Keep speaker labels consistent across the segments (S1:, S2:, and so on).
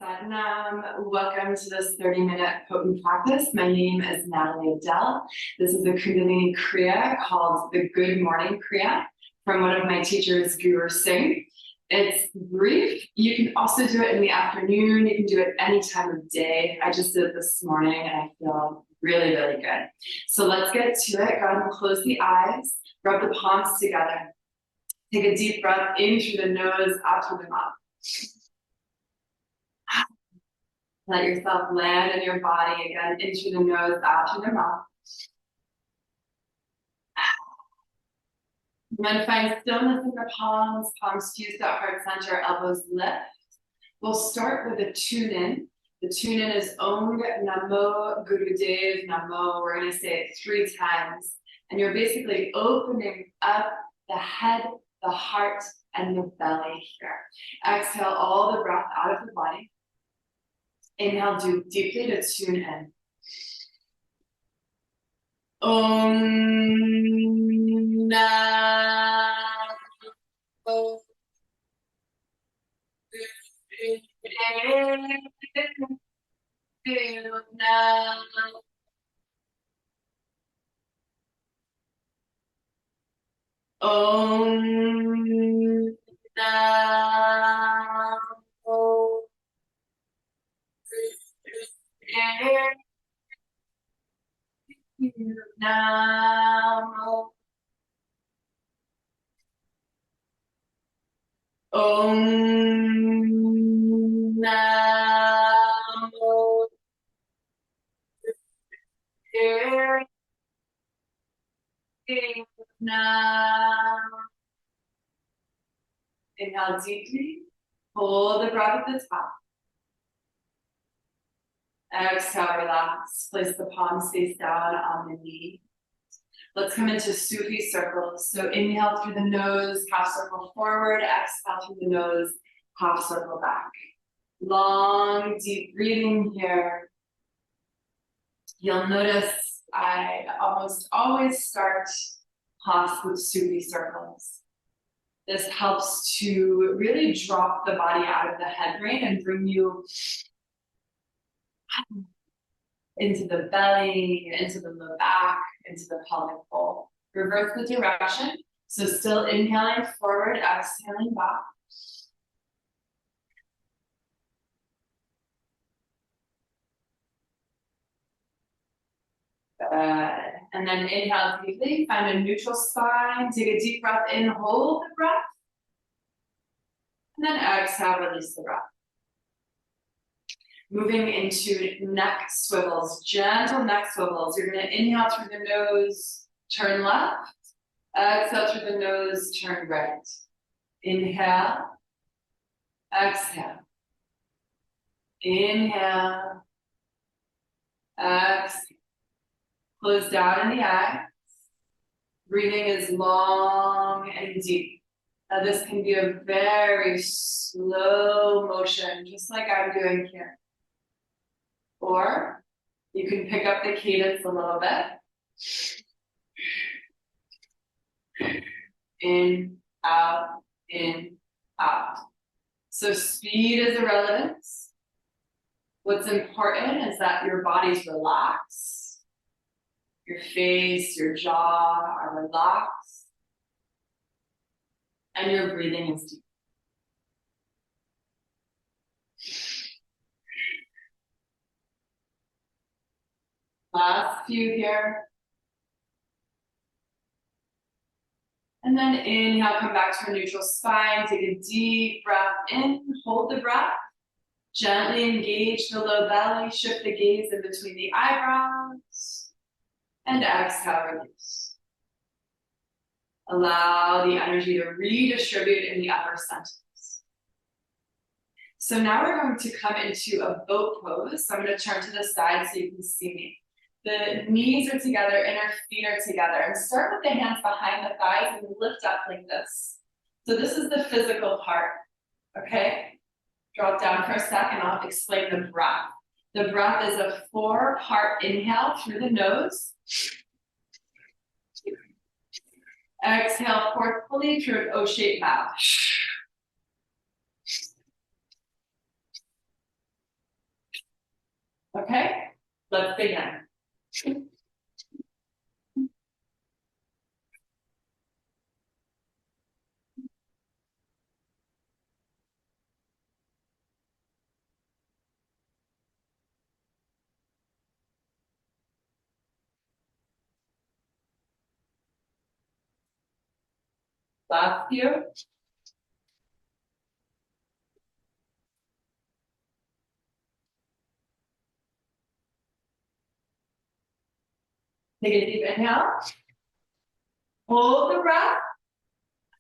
S1: Satnam, welcome to this 30-minute potent practice. My name is Natalie Adele. This is a Kundalini Kriya called the Good Morning Kriya from one of my teachers, Guru Singh. It's brief. You can also do it in the afternoon. You can do it any time of day. I just did it this morning and I feel really, really good. So let's get to it. Go ahead and close the eyes. Rub the palms together. Take a deep breath in through the nose, out through the mouth. Let yourself land in your body again, in through the nose, out through the mouth. And then find stillness in the palms, palms fuse to heart center, elbows lift. We'll start with a tune-in. The tune-in is Om Namo Gurudev Namo. We're going to say it 3 times. And you're basically opening up the head, the heart, and the belly here. Exhale all the breath out of the body. Inhale deeply to tune in. Om Namo Om Namo Now, Om Namo Now. Inhale deeply, hold the breath at the top. Exhale, relax. Place the palms face down on the knee. Let's come into Sufi circles. So inhale through the nose, half circle forward. Exhale through the nose, half circle back. Long, deep breathing here. You'll notice I almost always start class with Sufi circles. This helps to really drop the body out of the head brain and bring you into the belly, into the low back, into the pelvic bowl. Reverse the direction. So still inhaling forward, exhaling back. Good. And then inhale deeply, find a neutral spine. Take a deep breath in, hold the breath. And then exhale, release the breath. Moving into neck swivels, gentle neck swivels. You're going to inhale through the nose, turn left. Exhale through the nose, turn right. Inhale. Exhale. Inhale. Exhale. Close down in the eyes. Breathing is long and deep. Now this can be a very slow motion, just like I'm doing here. Or you can pick up the cadence a little bit. In, out, in, out. So speed is irrelevant. What's important is that your body's relaxed. Your face, your jaw are relaxed. And your breathing is deep. Last few here. And then inhale, come back to a neutral spine. Take a deep breath in, hold the breath. Gently engage the low belly, shift the gaze in between the eyebrows. And exhale, release. Allow the energy to redistribute in the upper centers. So now we're going to come into a boat pose. So I'm going to turn to the side so you can see me. The knees are together, inner feet are together. And start with the hands behind the thighs and lift up like this. So this is the physical part, okay? Drop down for a second, I'll explain the breath. The breath is a 4-part inhale through the nose. Exhale forcefully through an O-shaped mouth. Okay, let's begin. Last few. Take a deep inhale. Hold the breath.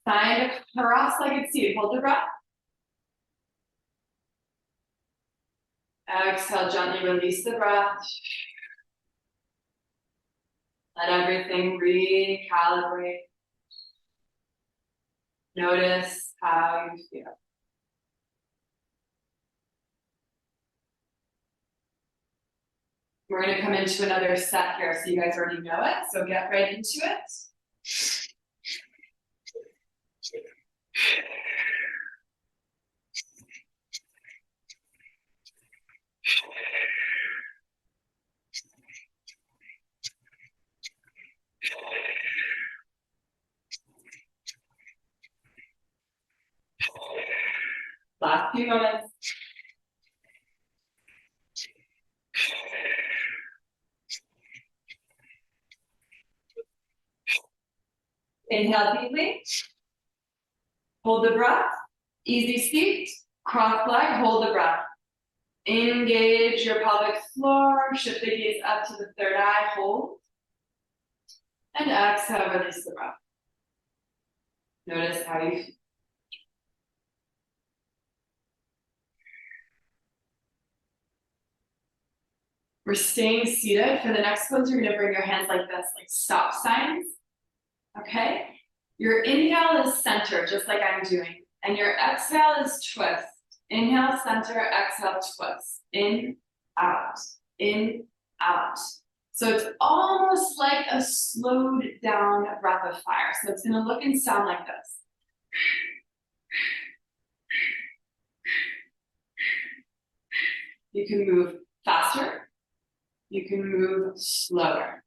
S1: Find a cross-legged seat. Hold the breath. Exhale, gently release the breath. Let everything recalibrate. Notice how you feel. We're going to come into another set here, so you guys already know it. So get right into it. Last few moments. Inhale deeply. Hold the breath. Easy seat. Cross leg. Hold the breath. Engage your pelvic floor. Shift the gaze up to the third eye. Hold. And exhale, release the breath. Notice how you feel. We're staying seated. For the next pose, you're going to bring your hands like this, like stop signs. Okay? Your inhale is center, just like I'm doing. And your exhale is twist. Inhale, center, exhale, twist. In, out, in, out. So it's almost like a slowed down breath of fire. So it's going to look and sound like this. You can move faster. You can move slower.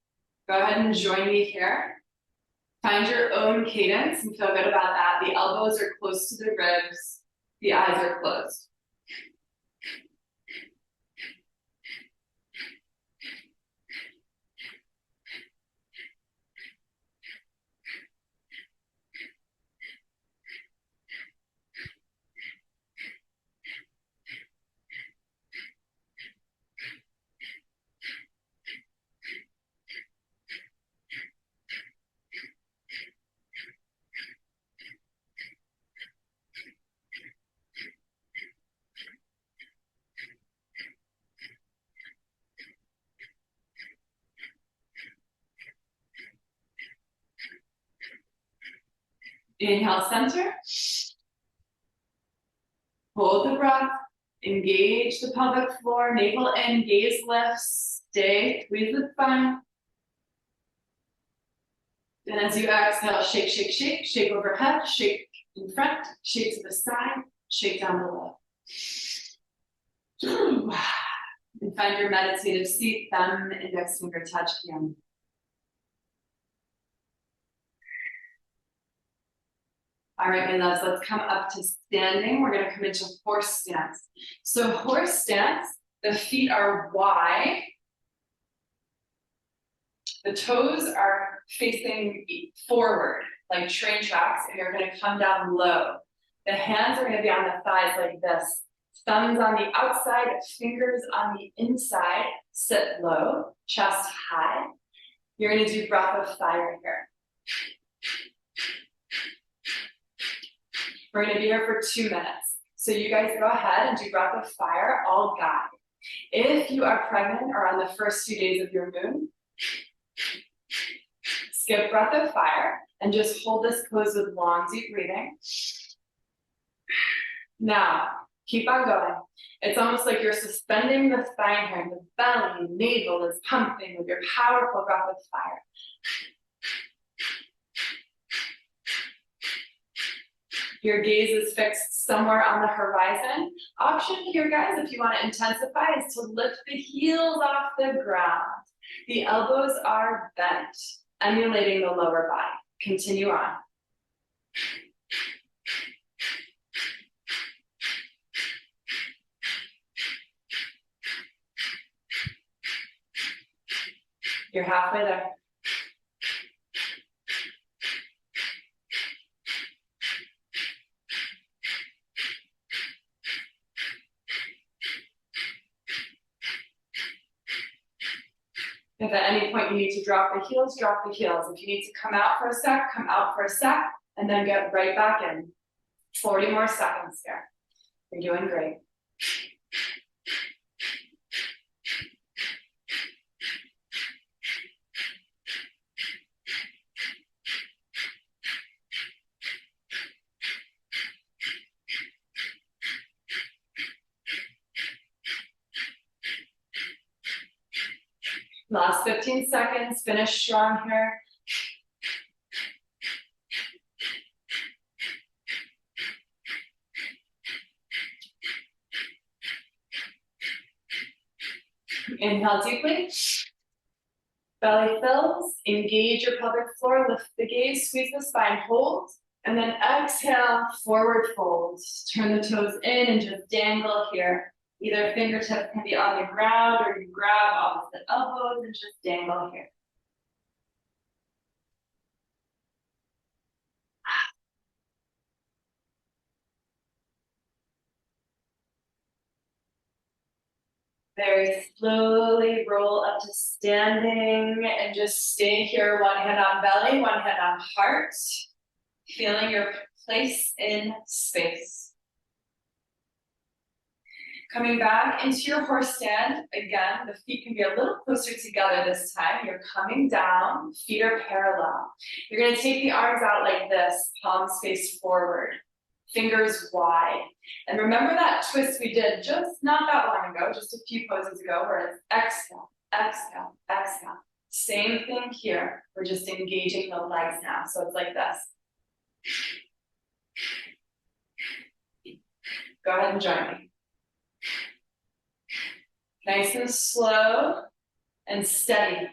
S1: Go ahead and join me here. Find your own cadence and feel good about that. The elbows are close to the ribs. The eyes are closed. Inhale, center. Hold the breath. Engage the pelvic floor. Navel in, gaze lifts. Stay, squeeze the spine. And as you exhale, shake, shake, shake. Shake overhead, shake in front, shake to the side, shake down below. And find your meditative seat, thumb, index finger touch again. All right, my loves, let's come up to standing. We're gonna come into horse stance. So horse stance, the feet are wide. The toes are facing forward, like train tracks, and you're gonna come down low. The hands are gonna be on the thighs like this. Thumbs on the outside, fingers on the inside, sit low, chest high. You're gonna do breath of fire here. We're gonna be here for 2 minutes. So you guys go ahead and do breath of fire, I'll guide. If you are pregnant or on the first few days of your moon, skip breath of fire and just hold this pose with long, deep breathing. Now, keep on going. It's almost like you're suspending the spine here, and the belly, navel is pumping with your powerful breath of fire. Your gaze is fixed somewhere on the horizon. Option here, guys, if you want to intensify, is to lift the heels off the ground. The elbows are bent, emulating the lower body. Continue on. You're halfway there. If at any point you need to drop the heels, drop the heels. If you need to come out for a sec, come out for a sec, and then get right back in. 40 more seconds here. You're doing great. Last 15 seconds, finish strong here. Inhale deeply. Belly fills, engage your pelvic floor, lift the gaze, squeeze the spine, hold. And then exhale, forward fold. Turn the toes in and just dangle here. Either fingertips can be on the ground or you grab opposite elbows and just dangle here. Very slowly roll up to standing and just stay here. One hand on belly, one hand on heart. Feeling your place in space. Coming back into your horse stand. Again, the feet can be a little closer together this time. You're coming down, feet are parallel. You're gonna take the arms out like this, palms face forward, fingers wide. And remember that twist we did just not that long ago, just a few poses ago, where it's exhale, exhale, exhale. Same thing here. We're just engaging the legs now. So it's like this. Go ahead and join me. Nice and slow and steady.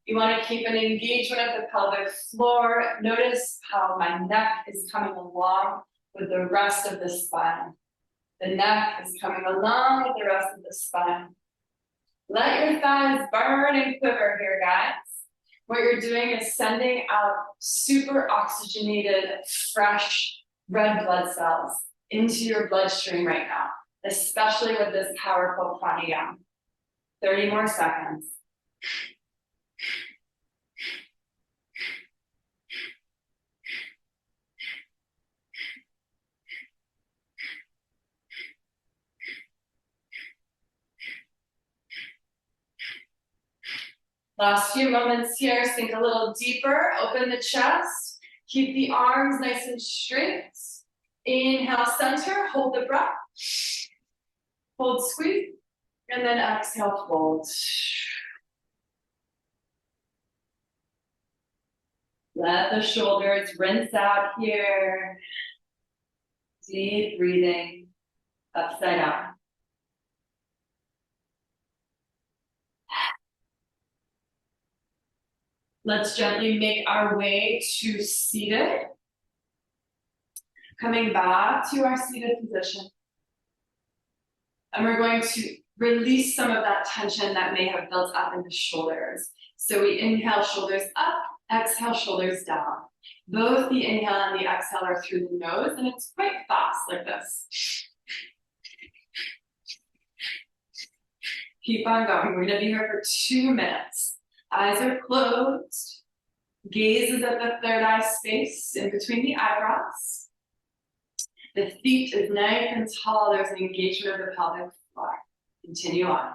S1: You want to keep an engagement of the pelvic floor. Notice how my neck is coming along with the rest of the spine. The neck is coming along with the rest of the spine. Let your thighs burn and quiver here, guys. What you're doing is sending out super oxygenated, fresh red blood cells into your bloodstream right now, especially with this powerful pranayama. 30 more seconds. Last few moments here, sink a little deeper, open the chest, keep the arms nice and straight. Inhale, center, hold the breath. Hold, squeeze, and then exhale, fold. Let the shoulders rinse out here. Deep breathing, upside down. Let's gently make our way to seated. Coming back to our seated position. And we're going to release some of that tension that may have built up in the shoulders. So we inhale, shoulders up, exhale, shoulders down. Both the inhale and the exhale are through the nose, and it's quite fast like this. Keep on going. We're gonna be here for 2 minutes. Eyes are closed. Gaze is at the third eye space in between the eyebrows. The feet is nice and tall. There's an engagement of the pelvic floor. Continue on.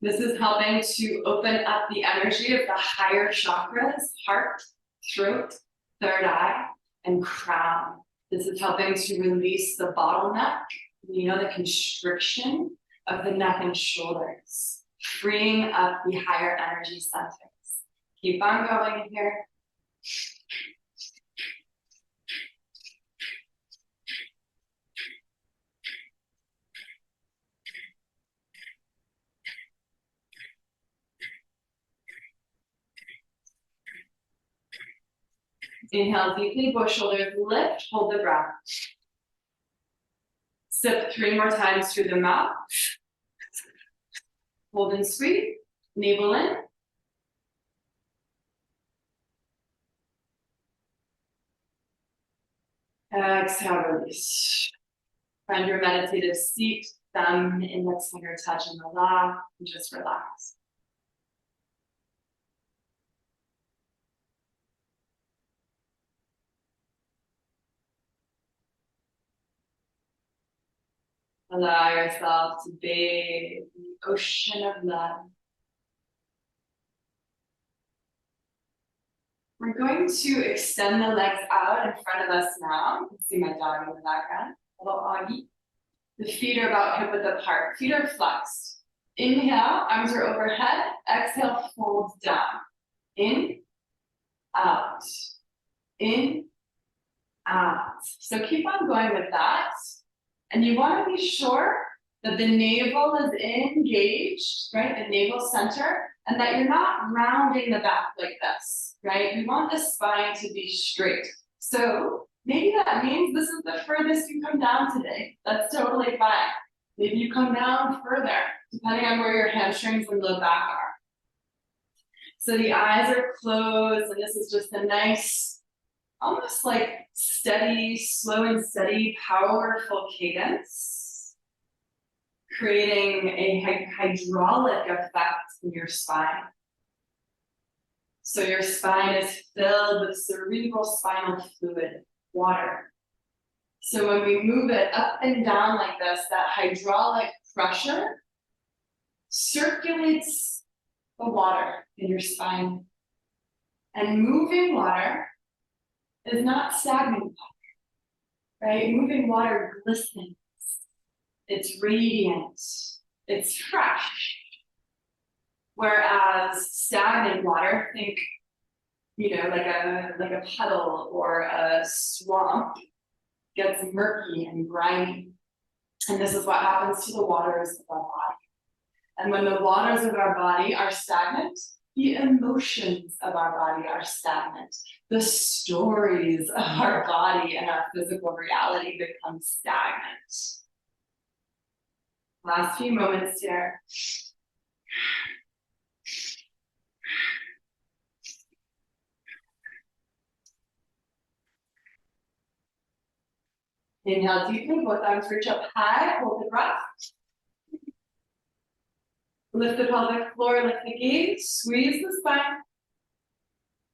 S1: This is helping to open up the energy of the higher chakras, heart, throat, third eye, and crown. This is helping to release the bottleneck, the constriction of the neck and shoulders, freeing up the higher energy centers. Keep on going here. Inhale deeply, both shoulders lift, hold the breath. Sip 3 more times through the mouth. Hold and squeeze, navel in. Exhale, release. Find your meditative seat, thumb, index finger touch in the lap, and just relax. Allow yourself to bathe in the ocean of love. We're going to extend the legs out in front of us now. You can see my dog in the background, little Augie. The feet are about hip width apart. Feet are flexed. Inhale, arms are overhead. Exhale, fold down. In, out. In, out. So keep on going with that. And you want to be sure that the navel is engaged, right? The navel center, and that you're not rounding the back like this, right? We want the spine to be straight. So maybe that means this is the furthest you come down today. That's totally fine. Maybe you come down further, depending on where your hamstrings and low back are. So the eyes are closed, and this is just a nice, almost like steady, slow and steady, powerful cadence, creating a hydraulic effect in your spine. So your spine is filled with cerebral spinal fluid, water. So when we move it up and down like this, that hydraulic pressure circulates the water in your spine. And moving water is not stagnant water, right? Moving water glistens. It's radiant. It's fresh. Whereas stagnant water, think, like a puddle or a swamp, gets murky and grimy. And this is what happens to the waters of our body. And when the waters of our body are stagnant, the emotions of our body are stagnant. The stories of our body and our physical reality become stagnant. Last few moments here. Inhale deeply, both arms reach up high, hold the breath. Lift the pelvic floor, lift the gaze, squeeze the spine.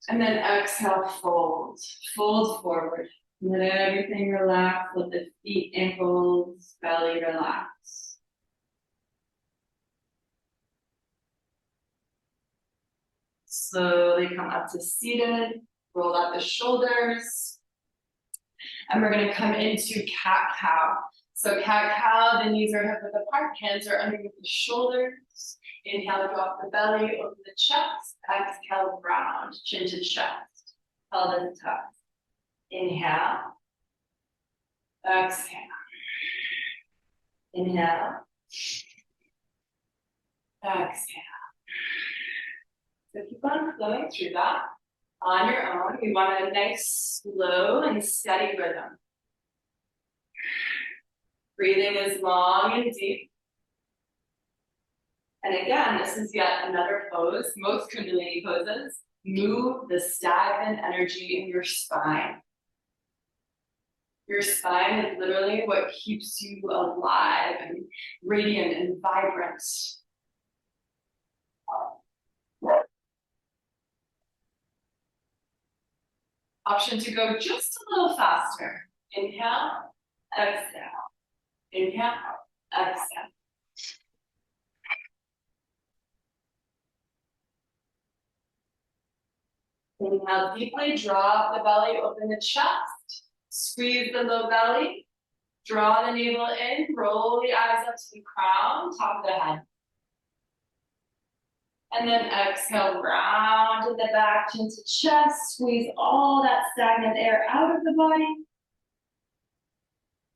S1: And then exhale, fold. Fold forward. Let everything relax. Let the feet, ankles, belly relax. Slowly come up to seated. Roll out the shoulders. And we're going to come into cat-cow. So cat-cow, the knees are hip width apart, hands are underneath the shoulders. Inhale, drop the belly, open the chest. Exhale, round, chin to chest. Pelvis tucks. Inhale. Exhale. Inhale. Exhale. So keep on flowing through that. On your own, we want a nice, slow and steady rhythm. Breathing is long and deep. And again, this is yet another pose. Most Kundalini poses move the stagnant energy in your spine. Your spine is literally what keeps you alive and radiant and vibrant. Option to go just a little faster. Inhale, exhale. Inhale, exhale. Inhale deeply, drop the belly, open the chest, squeeze the low belly, draw the navel in, roll the eyes up to the crown, top of the head. And then exhale, round to the back, chin to chest, squeeze all that stagnant air out of the body.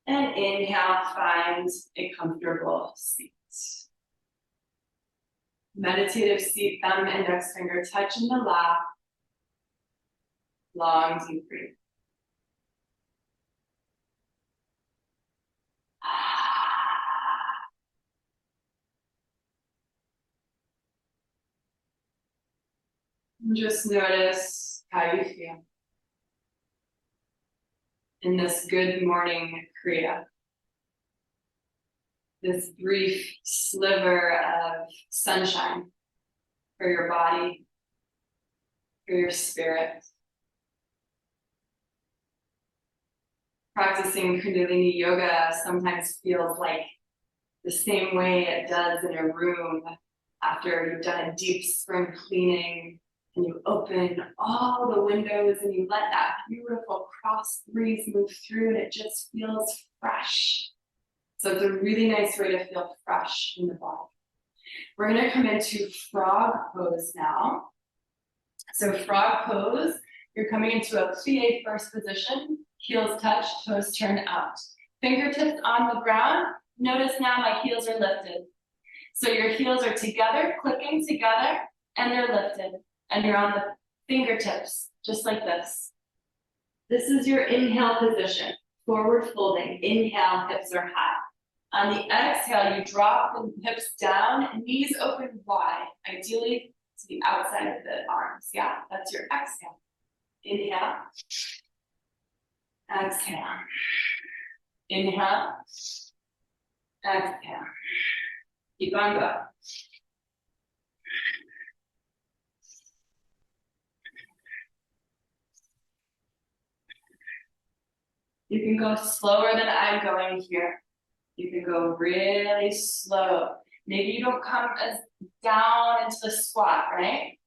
S1: And inhale, find a comfortable seat. Meditative seat, thumb, index finger touch in the lap. Long, deep breath. Just notice how you feel in this good morning Kriya. This brief sliver of sunshine for your body, for your spirit. Practicing Kundalini yoga sometimes feels like the same way it does in a room after you've done a deep spring cleaning and you open all the windows and you let that beautiful cross breeze move through and it just feels fresh. So it's a really nice way to feel fresh in the body. We're gonna come into frog pose now. So frog pose, you're coming into a plie first position, heels touch, toes turn out. Fingertips on the ground. Notice now my heels are lifted. So your heels are together, clicking together, and they're lifted. And you're on the fingertips, just like this. This is your inhale position, forward folding. Inhale, hips are high. On the exhale, you drop the hips down, knees open wide, ideally to the outside of the arms. Yeah, that's your exhale. Inhale. Exhale. Inhale. Exhale. Keep on going. You can go slower than I'm going here. You can go really slow. Maybe you don't come as down into the squat, right?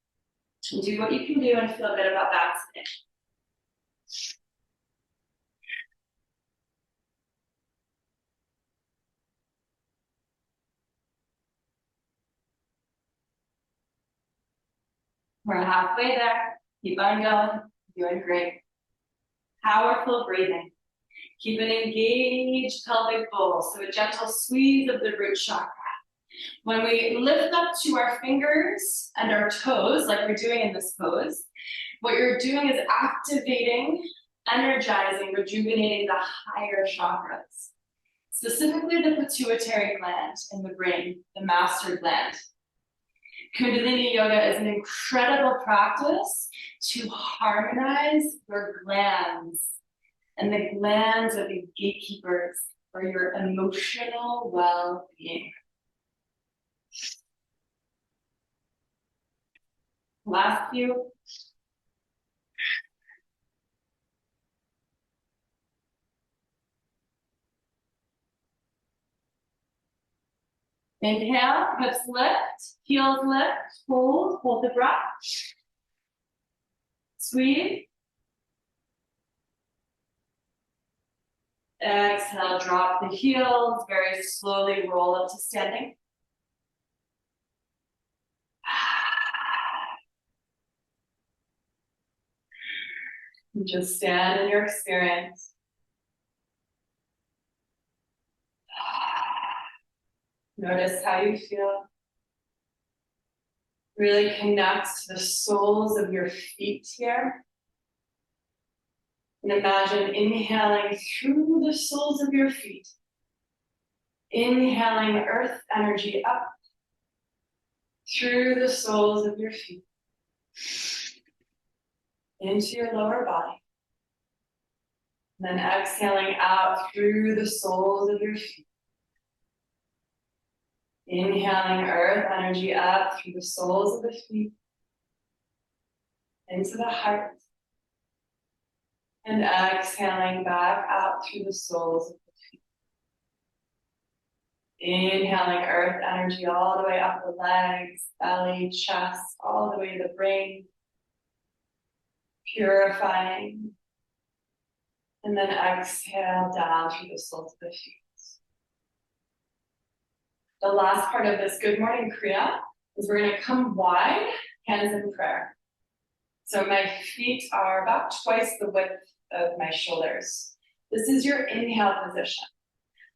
S1: Do what you can do and feel good about that today. We're halfway there. Keep on going. Doing great. Powerful breathing. Keep an engaged pelvic bowl, so a gentle squeeze of the root chakra. When we lift up to our fingers and our toes, like we're doing in this pose, what you're doing is activating, energizing, rejuvenating the higher chakras, specifically the pituitary gland in the brain, the master gland. Kundalini yoga is an incredible practice to harmonize your glands. And the glands are the gatekeepers for your emotional well-being. Last few. Inhale, hips lift, heels lift, hold the breath. Squeeze. Exhale, drop the heels, very slowly roll up to standing. Just stand in your experience. Notice how you feel. Really connect to the soles of your feet here. And imagine inhaling through the soles of your feet. Inhaling earth energy up through the soles of your feet. Into your lower body. And then exhaling out through the soles of your feet. Inhaling earth energy up through the soles of the feet. Into the heart. And exhaling back out through the soles of the feet. Inhaling earth energy all the way up the legs, belly, chest, all the way to the brain. purifying. And then exhale down through the soles of the feet. The last part of this good morning Kriya is we're going to come wide, hands in prayer. So my feet are about twice the width of my shoulders. This is your inhale position.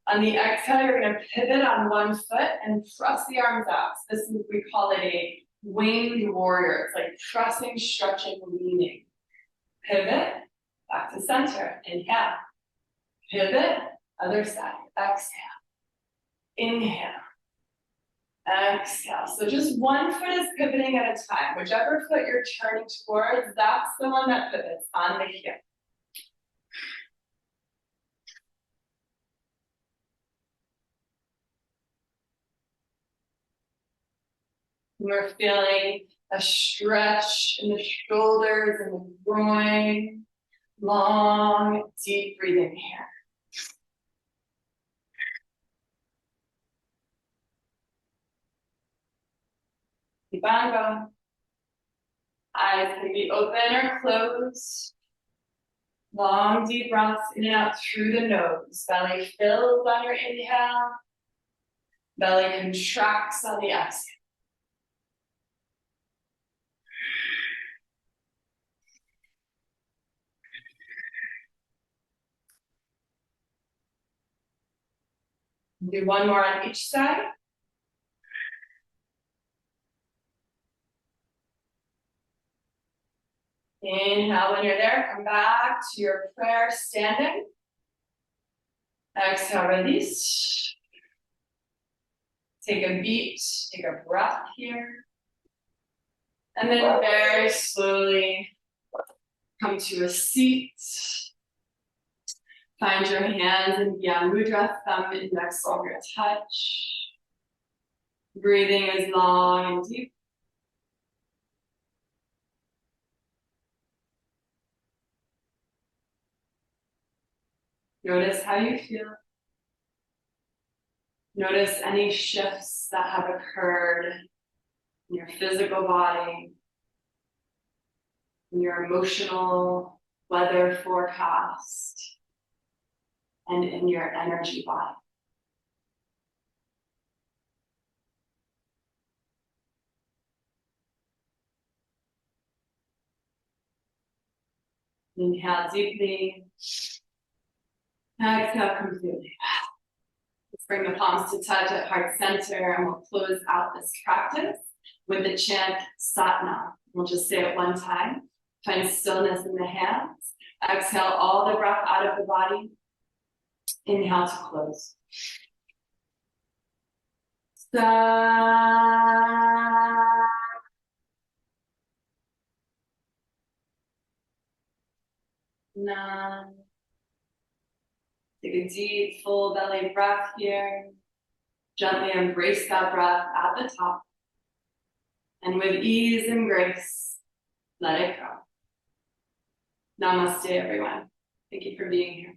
S1: On the exhale, you're going to pivot on one foot and thrust the arms out. So this is, we call it a winged warrior. It's like pressing, stretching, leaning. Pivot, back to center. Inhale. Pivot, other side. Exhale. Inhale. Exhale. So just one foot is pivoting at a time. Whichever foot you're turning towards, that's the one that pivots on the hip. We're feeling a stretch in the shoulders and the groin. Long, deep breathing here. Keep on going. Eyes can be open or closed. Long, deep breaths in and out through the nose. Belly fills on your inhale. Belly contracts on the exhale. Do one more on each side. Inhale, when you're there, come back to your prayer standing. Exhale, release. Take a beat, take a breath here. And then very slowly come to a seat. Find your hands in Gyan Mudra, thumb, index, finger touch. Breathing is long and deep. Notice how you feel. Notice any shifts that have occurred in your physical body, in your emotional weather forecast, and in your energy body. Inhale deeply. Exhale completely. Let's bring the palms to touch at heart center, and we'll close out this practice with the chant Satnam. We'll just say it one time. Find stillness in the hands. Exhale all the breath out of the body. Inhale to close. Satnam. Take a deep, full belly breath here. Gently embrace that breath at the top. And with ease and grace, let it go. Namaste, everyone. Thank you for being here.